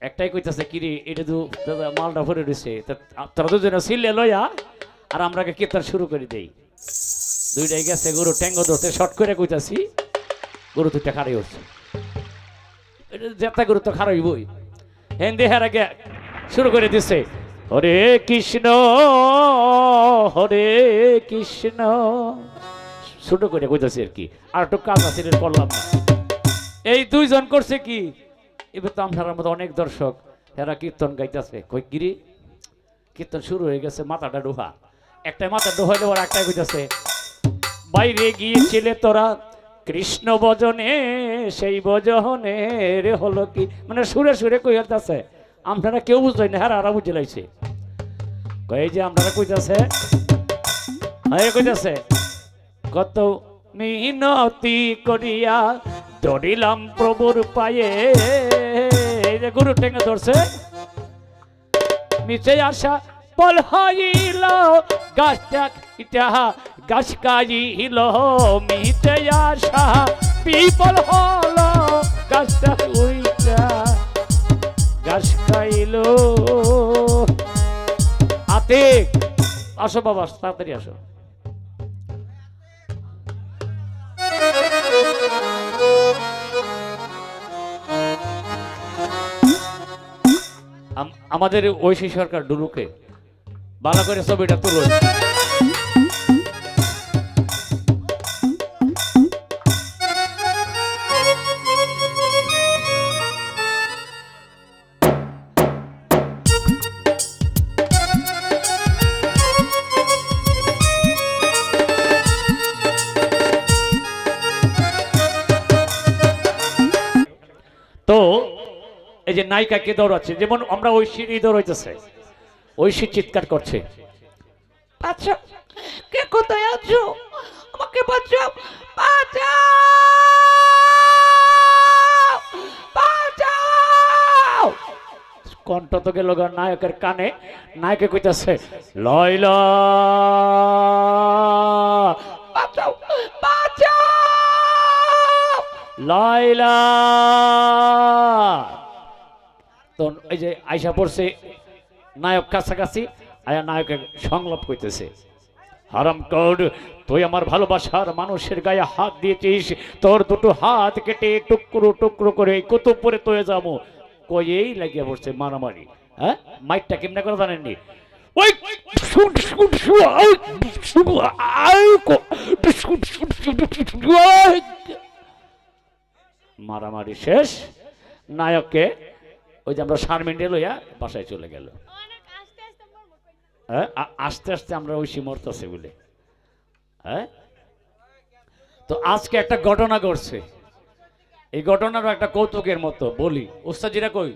একটাই কইতাছে কিরে এটা তো মালটা ভরে রয়েছে তোরা দুজনে সিলে লইয়া আর আমরাকে কীর্তন শুরু করে দেই। দুইটাই গেছে গরু ট্যাঙ্গো ধরতে শর্ট করে কইতাছি গরু দুইটা খারাই উঠছে। যেটা গরু তো খারাই বই হেন্দি হের আগে শুরু করে দিছে হরে কৃষ্ণ হরে কৃষ্ণ শুরু করে কইতাছি আর কি। আর একটু কাজ আছে করলাম না। এই দুইজন করছে কি এবার তো আপনার মধ্যে অনেক দর্শক এরা কীর্তন গাইতেছে কই গিরি কীর্তন শুরু হয়ে গেছে মাথাটা ডোহা একটাই মাথা ডোহাইলে ওরা একটাই কইতাছে বাইরে গিয়েছিলে তোরা কৃষ্ণ ভজনে সেই ভজনে রে হলো কি মানে সুরে সুরে কইতাছে আপনারা কেউ বুঝলেন না হারা বুঝে লাইছে কই যে আপনারা কইতাছে হ্যাঁ কইতাছে কত মিনতি করিয়া ধরিলাম প্রভুর পায়ে গুরু টেঙ্গে ধরছে মিছে আসা পল হইল গাছটা ইটা গাছ কাইল মিছে আসা পিপল হল গাছটা উইটা গাছ খাইল আতিক আসো বাবা তাড়াতাড়ি আসো। আমাদের ঐশী সরকার ডুলুকে ভালো করে ছবিটা তুলুন। তো এই যে নায়িকাকে দৌড়াচ্ছে যেমন আমরা ঐশীর দৌড়াইতেছে ঐশী চিৎকার করছে আচ্ছা কে কোথায় আছো আমাকে বাঁচাও বাঁচাও বাঁচাও কণ্ঠ তো গেল নায়কের কানে নায়কে কইতাছে লয়লা বাঁচাও বাঁচাও লয়লা তো এই যে আয়সা পড়ছে নায়ক কাছাকাছি আয়া নায়কের সংলাপ কইতেছে হারাম কর তুই আমার ভালোবাসার মানুষের গায়ে হাত দিয়েছিস তোর দুটো হাত কেটে টুকরো টুকরো করে কুতুব পরে তোয়ে যাবো কই এই লাগিয়ে পড়ছে মারামারি। হ্যাঁ মাইকটা কেমনে করে জানেননি ওই মারামারি শেষ নায়ককে ওই যে আমরা শারমিনকে লইয়া বাসায় চলে গেল। হ্যাঁ আস্তে আস্তে আমরা ঐশী মরতেছে বলে। হ্যাঁ তো আজকে একটা ঘটনা ঘটছে এই ঘটনার একটা কৌতুকের মতো বলি ওস্তাজিরা কই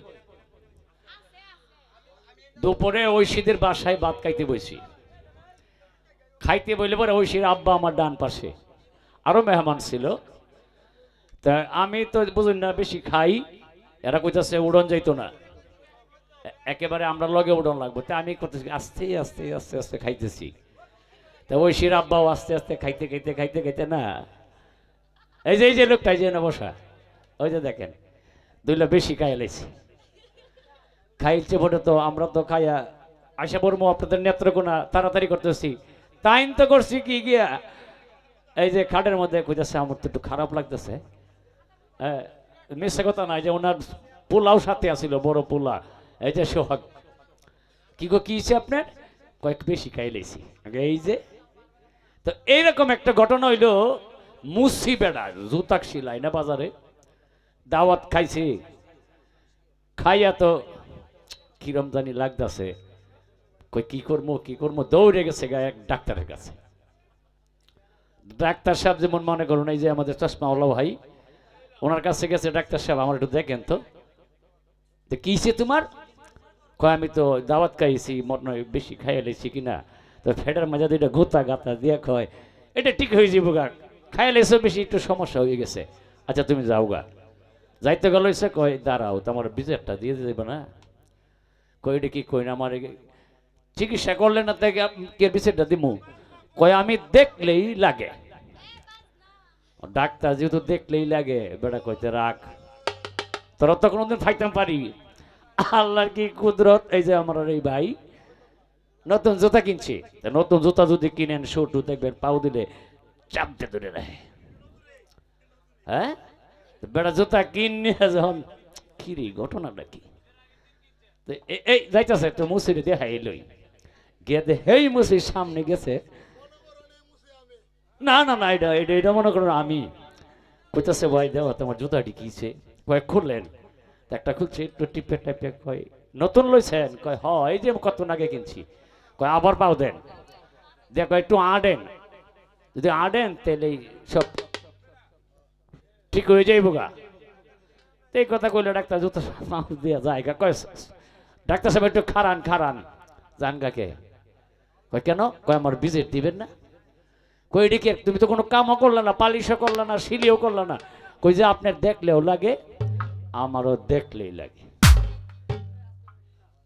দুপুরে ঐশীদের বাসায় ভাত খাইতে বসি খাইতে বইলে পরে ঐশীর আব্বা আমার ডান পাশে আরো মেহমান ছিল তা আমি তো বুঝুন না বেশি খাই এরা কইতাছে উড়ন যাইতো না একেবারে আমরা লগে উড়ন লাগবো তা আমি করতেছি আস্তে আস্তে আস্তে আস্তে খাইতেছি তা ঐশীর আব্বাও আস্তে আস্তে খাইতে খাইতে খাইতে খাইতে না এই যে লোকটা যে না বসা ওই যে দেখেন দুইলা বেশি খাইয়া লাইছি খাইছে বটে তো আমরা তো খাইয়া আশা বর্ম আপনাদের নেত্রকোনা তাড়াতাড়ি করতেছি তাই তো করছি কি গিয়া এই যে খাটের মধ্যে কইতাছে আমার তো একটু খারাপ লাগতেছে হ্যাঁ মিশে কথা নাই যে ওনার পোলাও সাথে আসিল বড় পোলা এই যে সোহাগ কি গো কিছে আপনার কয়েক বেশি খাই লাইছি এই যে তো এইরকম একটা ঘটনা হইলো মুসি বেড়া জুতাক শিলাই না বাজারে দাওয়াত খাইছি খাইয়া তো কিরম জানি লাগতেছে কই কি করবো দৌড়ে গেছে গা এক ডাক্তারের কাছে ডাক্তার সাহেব যেমন মনে করুন এই যে আমাদের চশমাওয়ালা ভাই ওনার কাছে গেছে ডাক্তার সাহেব আমার একটু দেখেন তো কিছে তোমার কয় আমি তো দাওয়াত খাইছি মনে হয় বেশি খাইয়া লেছি কিনা তো ফেডার মাঝে দুইটা গোতা গাতা দিয়ে কয় এটা ঠিক হয়ে যাবো গা খাইয়া লেছো বেশি একটু সমস্যা হয়ে গেছে আচ্ছা তুমি যাও গা যাইতে গেল কয় দাঁড়াও তোমার বিচারটা দিয়ে দেবে না কই এটা কি কই না আমার চিকিৎসা করলে না তাকে কে বিচারটা দিমু কয় আমি দেখলেই লাগে ডাক্তার যেহেতু দেখলেই লাগে বেটা কইতে রাখ তোরা তো কোনোদিন ফাইতাম পারি আল্লাহর কি কুদরত, এই যে আমার এই ভাই নতুন জুতা কিনছি, নতুন জুতা যদি কিনেন শুটু দেখবেন পাউ দিলে চাপতে ধরে রাখে। হ্যাঁ, বেড়া জুতা কিনে যখন কিরি ঘটনাটা কি, এই যাইতেছে তো মুসিরে দেখাই এলোই গিয়ে হেই মুসির সামনে গেছে, না না না এটা এটা এটা মনে করো আমি কইতাছে ভাই দেওয়া তোমার জুতাটি কিছে, কয় খুললেন, একটা খুলছে একটু টিপে টাইপে, কয় নতুন লইছেন, কয় হ এই যে কত আগে কিনছি, কয় আবার পাও দেন, দেখো একটু আডেন, যদি আডেন তাহলে সব ঠিক হয়ে যাইব গা। এই কথা কইলে ডাক্তার জুতো দিয়া জায়গা, কয় ডাক্তার সাহেব একটু খারান খারান জানগাকে, কয় কেন, কয় আমার ভিজিট দিবেন না, কই এদিকে তুমি তো কোনো কামও করলে না, পালিশও করলে না, সিলিও করলে না, কই যে আপনার দেখলেও লাগে আমারও দেখলেই লাগে।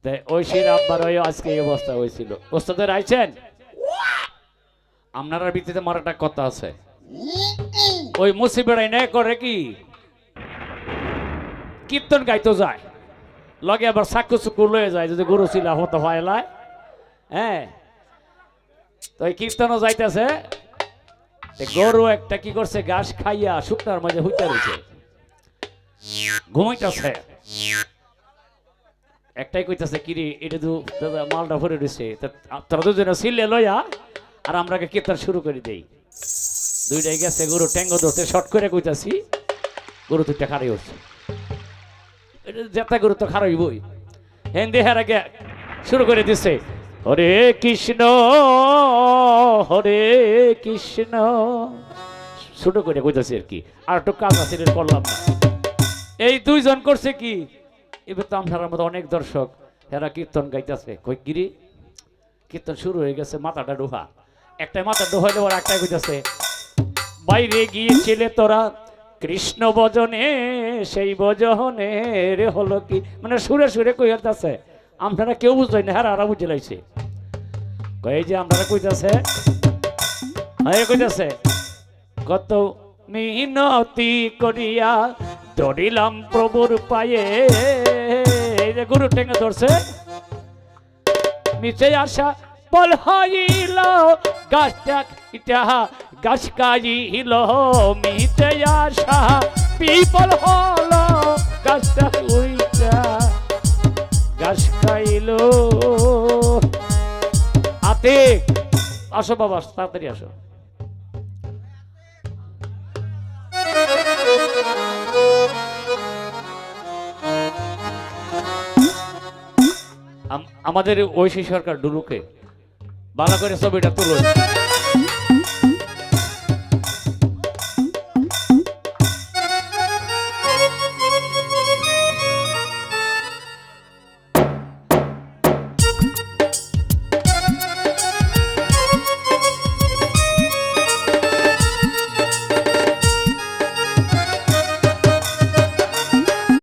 তাই ঐশীর আব্বার ওই আজকে এই অবস্থা হয়েছিল। ওস্তাদের আইছেন আপনার ভিত্তিতে মারাটা কথা আছে, ওই মুসিবেড়াই নেয় করে কি কীর্তন গাইতো যায়, লগে আবার সাক্কু চুক্কু লয়ে যায়, যদি গরু ছিল হতো হয়লায়। হ্যাঁ, তো এই কীর্তনও যাইতেছে, গরু একটা কি করছে ঘাস খাইয়া শুকনার মাঝে হইতে রয়েছে, ঘুমাইতেছে, একটাই কইতাছে কিরি এটা তো মালটা ভরে রয়েছে, তোরা দুজনে সিলে লইয়া আর আমরাকে কীর্তন শুরু করে দেই। দুইটাই গেছে, গরু ট্যাঙ্গ ধরতে শর্ট করে কইতাছি, গরু দুইটা খারাই হচ্ছে, যেটা গরু তো খারাইবই, হেন্দি হের আগে শুরু করে দিচ্ছে হরে কৃষ্ণ হরে কৃষ্ণ, শুরু করে কইতাছি আর কি, আর একটু কাজ আছে করলাম না। এই দুইজন করছে কি, এবার তো আমার মতো অনেক দর্শক এরা কীর্তন গাইতেছে, কই গিরি কীর্তন শুরু হয়ে গেছে, মাথাটা ডোহা, একটাই মাথা ডোহাইলে ওরা একটাই কইতাছে বাইরে গিয়েছিলে তোরা কৃষ্ণ ভজনে, সেই ভজনে রে হলো কি, মানে সুরে সুরে কইতাছে, আপনারা কেউ বুঝলেন না, হারা বুঝে লাইছে, এই যে আপনারা কইতাছে কইতাছে কত মিনতি করিয়া ধরিলাম প্রভুর পায়ে, গুরু টেঙ্গে ধরছে, নিচে আসা বল হইল গাছটা ইটা গাছ কাইল, মিচে আসা পিপল হলো গাছটা উইটা গাছ খাইল। আতে আসো বাবা, তাড়াতাড়ি আসো। আমাদের ঐশী সরকার ডুলুকে ভালো করে ছবিটা তুলুন।